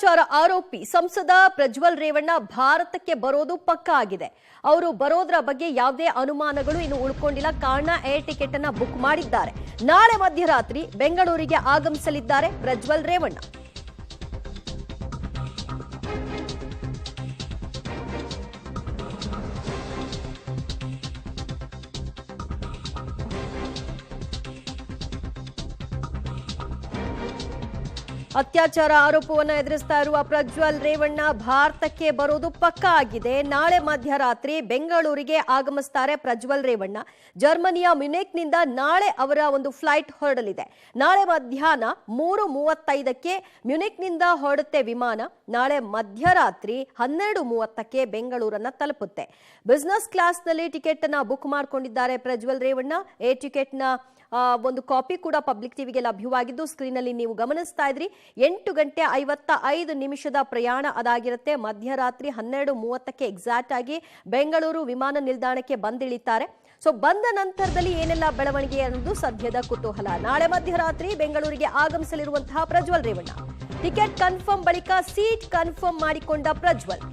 ಅತ್ಯಾಚಾರ ಆರೋಪಿ ಸಂಸದ ಪ್ರಜ್ವಲ್ ರೇವಣ್ಣ ಭಾರತಕ್ಕೆ ಬರೋದು ಪಕ್ಕಾ ಆಗಿದೆ. ಅವರು ಬರೋದ್ರ ಬಗ್ಗೆ ಯಾವುದೇ ಅನುಮಾನಗಳು ಇನ್ನು ಉಳ್ಕೊಂಡಿಲ್ಲ. ಕಾರಣ ಏರ್ ಟಿಕೆಟ್ ಅನ್ನ ಬುಕ್ ಮಾಡಿದ್ದಾರೆ. ನಾಳೆ ಮಧ್ಯರಾತ್ರಿ ಬೆಂಗಳೂರಿಗೆ ಆಗಮಿಸಲಿದ್ದಾರೆ ಪ್ರಜ್ವಲ್ ರೇವಣ್ಣ. ಅತ್ಯಾಚಾರ ಆರೋಪವನ್ನು ಎದುರಿಸ್ತಾ ಇರುವ ಪ್ರಜ್ವಲ್ ರೇವಣ್ಣ ಭಾರತಕ್ಕೆ ಬರೋದು ಪಕ್ಕಾ ಆಗಿದೆ. ನಾಳೆ ಮಧ್ಯರಾತ್ರಿ ಬೆಂಗಳೂರಿಗೆ ಆಗಮಿಸ್ತಾರೆ ಪ್ರಜ್ವಲ್ ರೇವಣ್ಣ. ಜರ್ಮನಿಯ ಮ್ಯುನಿಕ್ನಿಂದ ನಾಳೆ ಅವರ ಒಂದು ಫ್ಲೈಟ್ ಹೊರಡಲಿದೆ. ನಾಳೆ ಮಧ್ಯಾಹ್ನ 3:35ಕ್ಕೆ ಮ್ಯುನಿಕ್ನಿಂದ ಹೊರಡುತ್ತೆ ವಿಮಾನ. ನಾಳೆ ಮಧ್ಯರಾತ್ರಿ 12:30ಕ್ಕೆ ಬೆಂಗಳೂರನ್ನ ತಲುಪುತ್ತೆ. ಬಿಸಿನೆಸ್ ಕ್ಲಾಸ್ನಲ್ಲಿ ಟಿಕೆಟ್ ಅನ್ನ ಬುಕ್ ಮಾಡಿಕೊಂಡಿದ್ದಾರೆ ಪ್ರಜ್ವಲ್ ರೇವಣ್ಣ. ಏರ್ ಟಿಕೆಟ್ನ ಒಂದು ಕಾಪಿ ಕೂಡ ಪಬ್ಲಿಕ್ ಟಿವಿಗೆ ಲಭ್ಯವಾಗಿದ್ದು ಸ್ಕ್ರೀನ್ ಅಲ್ಲಿ ನೀವು ಗಮನಿಸ್ತಾ ಇದ್ರಿ. 8:55 ಪ್ರಯಾಣ ಅದಾಗಿರುತ್ತೆ. ಮಧ್ಯರಾತ್ರಿ 12:30ಕ್ಕೆ ಎಕ್ಸಾಕ್ಟ್ ಆಗಿ ಬೆಂಗಳೂರು ವಿಮಾನ ನಿಲ್ದಾಣಕ್ಕೆ ಬಂದಿಳಿತಾರೆ. ಸೊ ಬಂದ ನಂತರದಲ್ಲಿ ಏನೆಲ್ಲ ಬೆಳವಣಿಗೆ ಅನ್ನೋದು ಸದ್ಯದ ಕುತೂಹಲ. ನಾಳೆ ಮಧ್ಯರಾತ್ರಿ ಬೆಂಗಳೂರಿಗೆ ಆಗಮಿಸಲಿರುವಂತಹ ಪ್ರಜ್ವಲ್ ರೇವಣ್ಣ ಟಿಕೆಟ್ ಕನ್ಫರ್ಮ್ ಬಳಿಕ ಸೀಟ್ ಕನ್ಫರ್ಮ್ ಮಾಡಿಕೊಂಡ ಪ್ರಜ್ವಲ್.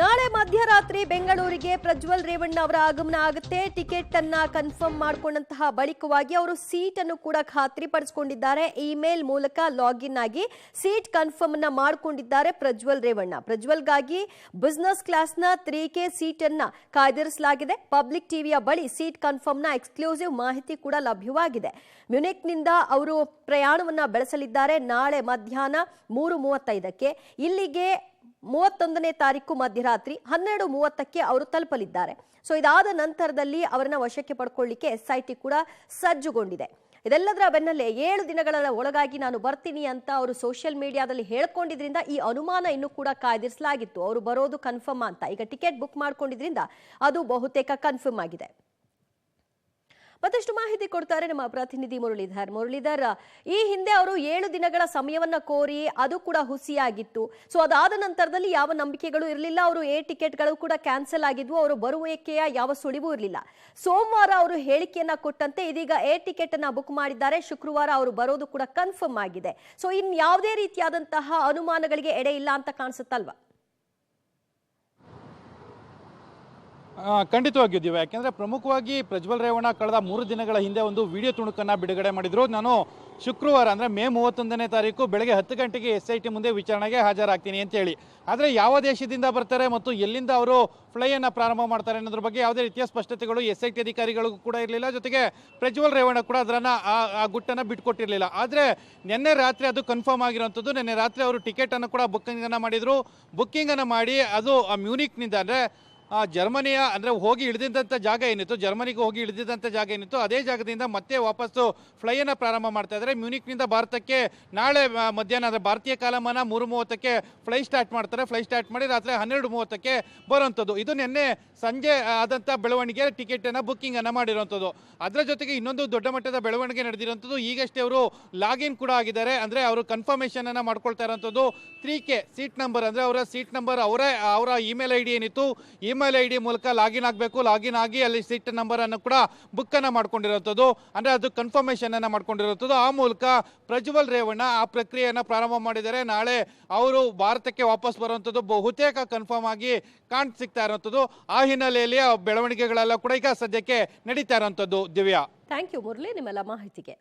ನಾಳೆ ಮಧ್ಯರಾತ್ರಿ ಬೆಂಗಳೂರಿಗೆ ಪ್ರಜ್ವಲ್ ರೇವಣ್ಣ ಅವರ ಆಗಮನ ಆಗುತ್ತೆ. ಟಿಕೆಟ್ ಅನ್ನ ಕನ್ಫರ್ಮ್ ಮಾಡಿಕೊಂಡಂತಹ ಬಳಿಕವಾಗಿ ಅವರು ಸೀಟ್ ಅನ್ನು ಕೂಡ ಖಾತ್ರಿಪಡಿಸಿಕೊಂಡಿದ್ದಾರೆ. ಇಮೇಲ್ ಮೂಲಕ ಲಾಗಿನ್ ಆಗಿ ಸೀಟ್ ಕನ್ಫರ್ಮ್ ಅನ್ನ ಮಾಡಿಕೊಂಡಿದ್ದಾರೆ ಪ್ರಜ್ವಲ್ ರೇವಣ್ಣ. ಪ್ರಜ್ವಲ್ಗಾಗಿ ಬಿಸಿನೆಸ್ ಕ್ಲಾಸ್ನ 3K ಸೀಟ್ ಅನ್ನ ಕಾಯ್ದಿರಿಸಲಾಗಿದೆ. ಪಬ್ಲಿಕ್ ಟಿವಿಯ ಬಳಿ ಸೀಟ್ ಕನ್ಫರ್ಮ್ನ ಎಕ್ಸ್ಕ್ಲೂಸಿವ್ ಮಾಹಿತಿ ಕೂಡ ಲಭ್ಯವಾಗಿದೆ. ಮ್ಯುನಿಕ್ನಿಂದ ಅವರು ಪ್ರಯಾಣವನ್ನ ಬೆಳೆಸಲಿದ್ದಾರೆ. ನಾಳೆ ಮಧ್ಯಾಹ್ನ 3:35ಕ್ಕೆ ಇಲ್ಲಿಗೆ 31ನೇ ತಾರೀಕು ಮಧ್ಯರಾತ್ರಿ 12:30ಕ್ಕೆ ಅವರು ತಲುಪಲಿದ್ದಾರೆ. ಸೊ ಇದಾದ ನಂತರದಲ್ಲಿ ಅವರನ್ನ ವಶಕ್ಕೆ ಪಡ್ಕೊಳ್ಳಿಕ್ಕೆ SIT ಕೂಡ ಸಜ್ಜುಗೊಂಡಿದೆ. ಇದೆಲ್ಲದರ ಬೆನ್ನಲ್ಲೇ 7 ದಿನಗಳ ಒಳಗಾಗಿ ನಾನು ಬರ್ತೀನಿ ಅಂತ ಅವರು ಸೋಷಿಯಲ್ ಮೀಡಿಯಾದಲ್ಲಿ ಹೇಳ್ಕೊಂಡಿದ್ರಿಂದ ಈ ಅನುಮಾನ ಇನ್ನೂ ಕೂಡ ಕಾಯ್ದಿರಿಸಲಾಗಿತ್ತು. ಅವರು ಬರೋದು ಕನ್ಫರ್ಮ್ ಅಂತ. ಈಗ ಟಿಕೆಟ್ ಬುಕ್ ಮಾಡ್ಕೊಂಡಿದ್ರಿಂದ ಅದು ಬಹುತೇಕ ಕನ್ಫರ್ಮ್ ಆಗಿದೆ. ಮತ್ತಷ್ಟು ಮಾಹಿತಿ ಕೊಡ್ತಾರೆ ನಮ್ಮ ಪ್ರತಿನಿಧಿ ಮುರಳೀಧರ್. ಮುರಳೀಧರ್, ಈ ಹಿಂದೆ ಅವರು 7 ದಿನಗಳ ಸಮಯವನ್ನ ಕೋರಿ ಅದು ಕೂಡ ಹುಸಿಯಾಗಿತ್ತು. ಸೊ ಅದಾದ ನಂತರದಲ್ಲಿ ಯಾವ ನಂಬಿಕೆಗಳು ಇರಲಿಲ್ಲ. ಅವರು ಏರ್ ಟಿಕೆಟ್ಗಳು ಕೂಡ ಕ್ಯಾನ್ಸಲ್ ಆಗಿದ್ವು. ಅವರು ಬರುವಿಕೆಯ ಯಾವ ಸುಳಿವೂ ಇರಲಿಲ್ಲ. ಸೋಮವಾರ ಅವರು ಹೇಳಿಕೆಯನ್ನ ಕೊಟ್ಟಂತೆ ಇದೀಗ ಏರ್ ಟಿಕೆಟ್ ಅನ್ನ ಬುಕ್ ಮಾಡಿದ್ದಾರೆ. ಶುಕ್ರವಾರ ಅವರು ಬರೋದು ಕೂಡ ಕನ್ಫರ್ಮ್ ಆಗಿದೆ. ಸೊ ಇನ್ ಯಾವುದೇ ರೀತಿಯಾದಂತಹ ಅನುಮಾನಗಳಿಗೆ ಎಡೆ ಇಲ್ಲ ಅಂತ ಕಾಣಿಸುತ್ತಲ್ವಾ? ಖಂಡಿತವಾಗಿಯೂ ದಿವ್ಯ, ಯಾಕೆಂದರೆ ಪ್ರಮುಖವಾಗಿ ಪ್ರಜ್ವಲ್ ರೇವಣ್ಣ ಕಳೆದ 3 ದಿನಗಳ ಹಿಂದೆ ಒಂದು ವಿಡಿಯೋ ತುಣುಕನ್ನು ಬಿಡುಗಡೆ ಮಾಡಿದರು. ನಾನು ಶುಕ್ರವಾರ ಅಂದರೆ ಮೇ 31ನೇ ತಾರೀಕು ಬೆಳಗ್ಗೆ 10 ಗಂಟೆಗೆ SIT ಮುಂದೆ ವಿಚಾರಣೆಗೆ ಹಾಜರಾಗ್ತೀನಿ ಅಂತ ಹೇಳಿ. ಆದರೆ ಯಾವ ದೇಶದಿಂದ ಬರ್ತಾರೆ ಮತ್ತು ಎಲ್ಲಿಂದ ಅವರು ಫ್ಲೈಯನ್ನು ಪ್ರಾರಂಭ ಮಾಡ್ತಾರೆ ಅನ್ನೋದ್ರ ಬಗ್ಗೆ ಯಾವುದೇ ರೀತಿಯ ಸ್ಪಷ್ಟತೆಗಳು SIT ಅಧಿಕಾರಿಗಳಿಗೂ ಕೂಡ ಇರಲಿಲ್ಲ. ಜೊತೆಗೆ ಪ್ರಜ್ವಲ್ ರೇವಣ್ಣ ಕೂಡ ಅದನ್ನು ಆ ಗುಟ್ಟನ್ನು ಬಿಟ್ಕೊಟ್ಟಿರಲಿಲ್ಲ. ಆದರೆ ನಿನ್ನೆ ರಾತ್ರಿ ಅದು ಕನ್ಫರ್ಮ್ ಆಗಿರೋಂಥದ್ದು. ನಿನ್ನೆ ರಾತ್ರಿ ಅವರು ಟಿಕೆಟನ್ನು ಕೂಡ ಬುಕ್ಕಿಂಗನ್ನು ಮಾಡಿದರು. ಬುಕ್ಕಿಂಗನ್ನು ಮಾಡಿ ಅದು ಮ್ಯೂನಿಕ್ನಿಂದ ಅಂದರೆ ಜರ್ಮನಿಯ ಅಂದರೆ ಹೋಗಿ ಇಳಿದಿದ್ದಂಥ ಜಾಗ ಏನಿತ್ತು, ಜರ್ಮನಿಗೆ ಹೋಗಿ ಇಳಿದಿದ್ದಂಥ ಜಾಗ ಏನಿತ್ತು ಅದೇ ಜಾಗದಿಂದ ಮತ್ತೆ ವಾಪಸ್ಸು ಫ್ಲೈಯನ್ನು ಪ್ರಾರಂಭ ಮಾಡ್ತಾ ಇದ್ದಾರೆ. ಮ್ಯೂನಿಕ್ನಿಂದ ಭಾರತಕ್ಕೆ ನಾಳೆ ಮಧ್ಯಾಹ್ನ ಅಂದರೆ ಭಾರತೀಯ ಕಾಲಮಾನ 3:30ಕ್ಕೆ ಫ್ಲೈ ಸ್ಟಾರ್ಟ್ ಮಾಡ್ತಾರೆ. ಫ್ಲೈ ಸ್ಟಾರ್ಟ್ ಮಾಡಿ ರಾತ್ರಿ 12:30ಕ್ಕೆ ಬರುವಂಥದ್ದು. ಇದು ನಿನ್ನೆ ಸಂಜೆ ಆದಂಥ ಬೆಳವಣಿಗೆ. ಟಿಕೆಟನ್ನು ಬುಕ್ಕಿಂಗನ್ನು ಮಾಡಿರುವಂಥದ್ದು. ಅದರ ಜೊತೆಗೆ ಇನ್ನೊಂದು ದೊಡ್ಡ ಮಟ್ಟದ ಬೆಳವಣಿಗೆ ನಡೆದಿರುವಂಥದ್ದು. ಈಗಷ್ಟೇ ಅವರು ಲಾಗಿನ್ ಕೂಡ ಆಗಿದ್ದಾರೆ. ಅಂದರೆ ಅವರು ಕನ್ಫರ್ಮೇಷನನ್ನು ಮಾಡ್ಕೊಳ್ತಾ ಇರೋಂಥದ್ದು. 3K ಸೀಟ್ ನಂಬರ್ ಅಂದರೆ ಅವರ ಸೀಟ್ ನಂಬರ್ ಅವರ ಇಮೇಲ್ ID ಏನಿತ್ತು, ಇಮೇಲ್ ID ಮೂಲಕ ಲಾಗಿನ್ ಆಗಬೇಕು. ಲಾಗಿನ್ ಆಗಿ ಅಲ್ಲಿ ಸೀಟ್ ನಂಬರನ್ನು ಕೂಡ ಬುಕ್ಕನ್ನು ಮಾಡ್ಕೊಂಡಿರೋಂಥದ್ದು. ಅಂದರೆ ಅದು ಕನ್ಫರ್ಮೇಷನನ್ನು ಮಾಡ್ಕೊಂಡಿರೋಂಥದ್ದು. ಆ ಮೂಲಕ ಪ್ರಜ್ವಲ್ ರೇವಣ್ಣ ಆ ಪ್ರಕ್ರಿಯೆಯನ್ನು ಪ್ರಾರಂಭ ಮಾಡಿದ್ದಾರೆ. ನಾಳೆ ಅವರು ಭಾರತಕ್ಕೆ ವಾಪಸ್ ಬರುವಂಥದ್ದು ಬಹುತೇಕ ಕನ್ಫರ್ಮ್ ಆಗಿ ಸಿಗ್ತಾ ಇರುವಂಥದ್ದು. ಆ ಹಿನ್ನೆಲೆಯಲ್ಲಿ ಆ ಬೆಳವಣಿಗೆಗಳೆಲ್ಲ ಕೂಡ ಈಗ ಸದ್ಯಕ್ಕೆ ನಡೀತಾ ಇರುವಂಥದ್ದು. ದಿವ್ಯಾ, ಥ್ಯಾಂಕ್ ಯು ಮುರಳಿ ನಿಮ್ಮೆಲ್ಲ ಮಾಹಿತಿಗೆ.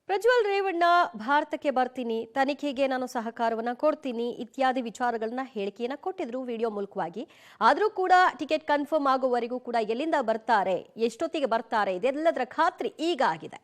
ಪ್ರಜ್ವಲ್ ರೇವಣ್ಣ ಭಾರತಕ್ಕೆ ಬರ್ತೀನಿ, ತನಿಖೆಗೆ ನಾನು ಸಹಕಾರವನ್ನ ಕೊಡ್ತೀನಿ ಇತ್ಯಾದಿ ವಿಚಾರಗಳನ್ನ ಹೇಳಿಕೆಯನ್ನ ಕೊಟ್ಟಿದ್ರು ವಿಡಿಯೋ ಮೂಲಕವಾಗಿ. ಆದರೂ ಕೂಡ ಟಿಕೆಟ್ ಕನ್ಫರ್ಮ್ ಆಗುವವರೆಗೂ ಕೂಡ ಎಲ್ಲಿಂದ ಬರ್ತಾರೆ, ಎಷ್ಟೊತ್ತಿಗೆ ಬರ್ತಾರೆ ಇದೆಲ್ಲದರ ಖಾತ್ರಿ ಈಗ ಆಗಿದೆ.